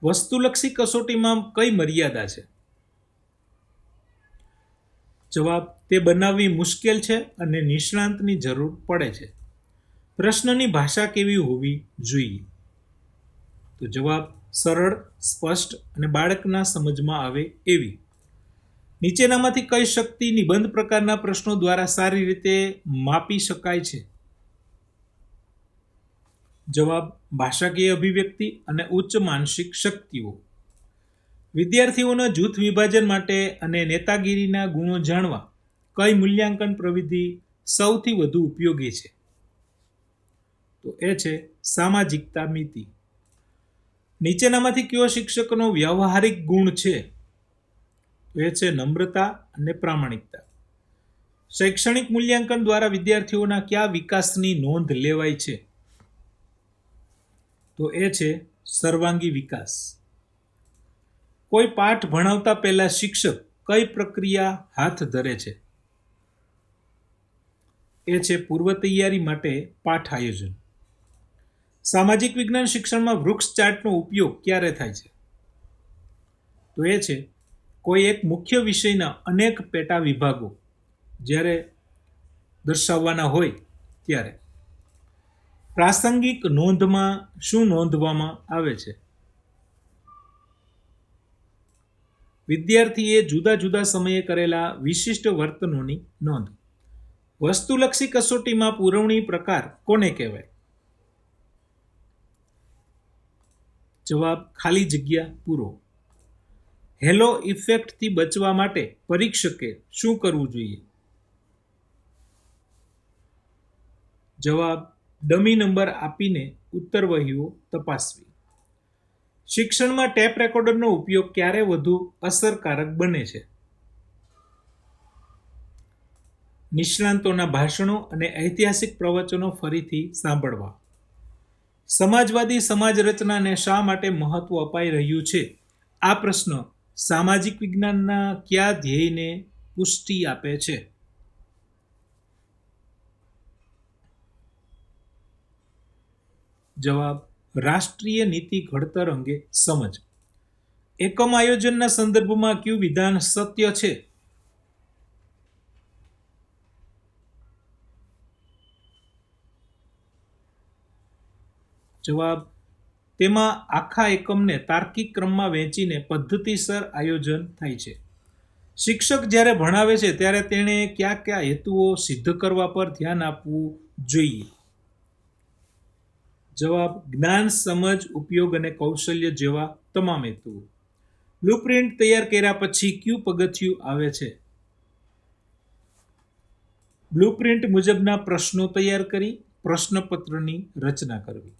Speaker 1: વસ્તુલક્ષી કસોટીમાં કઈ મર્યાદા છે? જવાબ તે બનાવવી મુશ્કેલ છે અને નિષ્ણાંતની જરૂર પડે છે. પ્રશ્નની ભાષા કેવી હોવી જોઈએ? તો જવાબ સરળ, સ્પષ્ટ અને બાળકના સમજમાં આવે એવી. નીચેનામાંથી કઈ શક્તિ નિબંધ પ્રકારના પ્રશ્નો દ્વારા સારી રીતે માપી શકાય છે? જવાબ ભાષાકીય અભિવ્યક્તિ અને ઉચ્ચ માનસિક શક્તિઓ. વિદ્યાર્થીઓના જૂથ વિભાજન માટે અને નેતાગીરીના ગુણો જાણવા કઈ મૂલ્યાંકન પ્રવિધિ સૌથી વધુ ઉપયોગી છે? તો એ છે સામાજિકતા મિતિ. નીચેનામાંથી કયો શિક્ષકનો વ્યવહારિક ગુણ છે? તો એ છે નમ્રતા અને પ્રામાણિકતા. શૈક્ષણિક મૂલ્યાંકન દ્વારા વિદ્યાર્થીઓના કયા વિકાસની નોંધ લેવાય છે? તો એ છે સર્વાંગી વિકાસ. કોઈ પાઠ ભણાવતા પહેલા શિક્ષક કઈ પ્રક્રિયા હાથ ધરે છે? એ છે પૂર્વ તૈયારી માટે પાઠ આયોજન. સામાજિક વિજ્ઞાન શિક્ષણમાં વૃક્ષ ચાર્ટનો ઉપયોગ ક્યારે થાય છે? તો એ છે કોઈ એક મુખ્ય વિષયના અનેક પેટા વિભાગો જ્યારે દર્શાવવાના હોય ત્યારે. પ્રાસંગિક નોંધમાં શું નોંધવામાં આવે છે? વિદ્યાર્થીએ જુદા જુદા સમયે કરેલા વિશિષ્ટ વર્તનોની નોંધ. વસ્તુલક્ષી કસોટીમાં પુરવણી પ્રકાર કોને કહેવાય? જવાબ ખાલી જગ્યા પૂરો. હેલો ઇફેક્ટથી બચવા માટે પરીક્ષકે શું કરવું જોઈએ? જવાબ ડમી નંબર આપીને ઉત્તરવહીઓ તપાસવી. શિક્ષણમાં ટેપ રેકોર્ડરનો ઉપયોગ ક્યારે વધુ અસરકારક બને છે? નિષ્ણાંતોના ભાષણો અને ઐતિહાસિક પ્રવચનો ફરીથી સાંભળવા. સમાજવાદી સમાજ રચનાને શા માટે મહત્વ અપાઈ રહ્યું છે? આ પ્રશ્ન સામાજિક વિજ્ઞાનના કયા ધ્યેયને પુષ્ટિ આપે છે? જવાબ રાષ્ટ્રીય નીતિ ઘડતર અંગે સમજ. એકમ આયોજનના સંદર્ભમાં કયું વિધાન સત્ય છે? જવાબ તેમાં આખા એકમને તાર્કિક ક્રમમાં વહેંચીને પદ્ધતિસર આયોજન થાય છે. શિક્ષક જ્યારે ભણાવે છે ત્યારે તેણે કયા કયા હેતુઓ સિદ્ધ કરવા પર ધ્યાન આપવું જોઈએ? જવાબ જ્ઞાન, સમજ, ઉપયોગ અને કૌશલ્ય જેવા તમામ હેતુઓ. બ્લુપ્રિન્ટ તૈયાર કર્યા પછી કયું પગથિયું આવે છે? બ્લુપ્રિન્ટ મુજબના પ્રશ્નો તૈયાર કરી પ્રશ્નપત્રની રચના કરવી.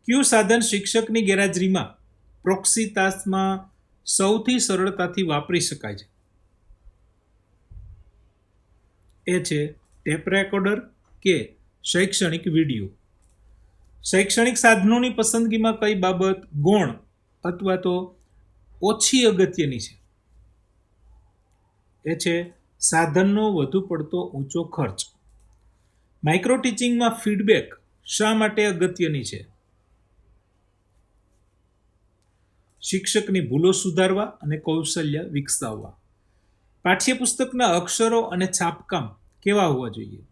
Speaker 1: કયું સાધન શિક્ષકની ગેરહાજરીમાં પ્રોક્સી તાસમાં સૌથી સરળતાથી વાપરી શકાય છે? એ છે ટેપ રેકોર્ડર કે શૈક્ષણિક વિડીયો. શૈક્ષણિક સાધનોની પસંદગીમાં કઈ બાબત ગૌણ અથવા તો ઓછી અગત્યની છે? એ છે સાધનનો વધુ પડતો ઊંચો ખર્ચ. માઇક્રો ટીચિંગમાં ફીડબેક શા માટે અગત્યની છે? શિક્ષકની ભૂલો સુધારવા અને કૌશલ્ય વિકસાવવા. પાઠ્યપુસ્તકના અક્ષરો અને છાપકામ કેવા હોવા જોઈએ?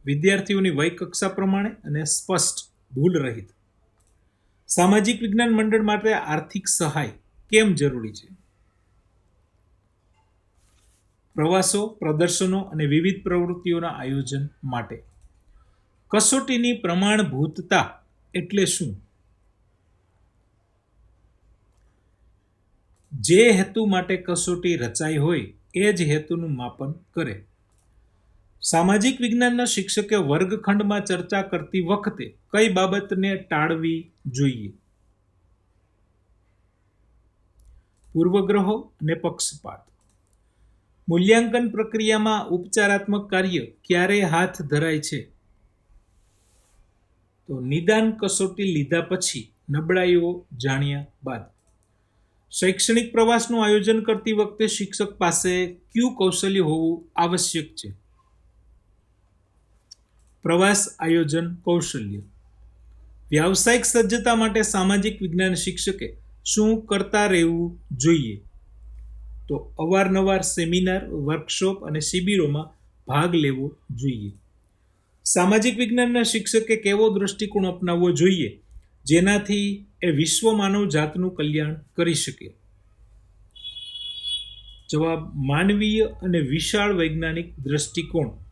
Speaker 1: વિદ્યાર્થીઓની વય કક્ષા પ્રમાણે અને સ્પષ્ટ, ભૂલ રહિત. સામાજિક વિજ્ઞાન મંડળ માટે આર્થિક સહાય કેમ જરૂરી છે? પ્રવાસો, પ્રદર્શનો અને વિવિધ પ્રવૃત્તિઓના આયોજન માટે. કસોટીની પ્રમાણભૂતતા એટલે શું? જે હેતુ માટે કસોટી રચાઈ હોય એ જ હેતુનું માપન કરે. સામાજિક વિજ્ઞાનના શિક્ષકે વર્ગખંડમાં ચર્ચા કરતી વખતે કઈ બાબતને ટાળવી જોઈએ? પૂર્વગ્રહો અને પક્ષપાત. મૂલ્યાંકન પ્રક્રિયામાં ઉપચારાત્મક કાર્ય ક્યારે હાથ ધરાય છે? તો નિદાન કસોટી લીધા પછી, નબળાઈઓ જાણ્યા બાદ. શૈક્ષણિક પ્રવાસનું આયોજન કરતી વખતે શિક્ષક પાસે કયું કૌશલ્ય હોવું આવશ્યક છે? પ્રવાસ આયોજન કૌશલ્ય. વ્યાવસાયિક સજ્જતા માટે સામાજિક વિજ્ઞાન શિક્ષકે શું કરતા રહેવું જોઈએ? તો અવારનવાર સેમિનાર, વર્કશોપ અને શિબિરોમાં ભાગ લેવો જોઈએ. સામાજિક વિજ્ઞાનના શિક્ષકે કેવો દૃષ્ટિકોણ અપનાવવો જોઈએ જેનાથી એ વિશ્વ માનવ જાતનું કલ્યાણ કરી શકે? જવાબ માનવીય અને વિશાળ વૈજ્ઞાનિક દૃષ્ટિકોણ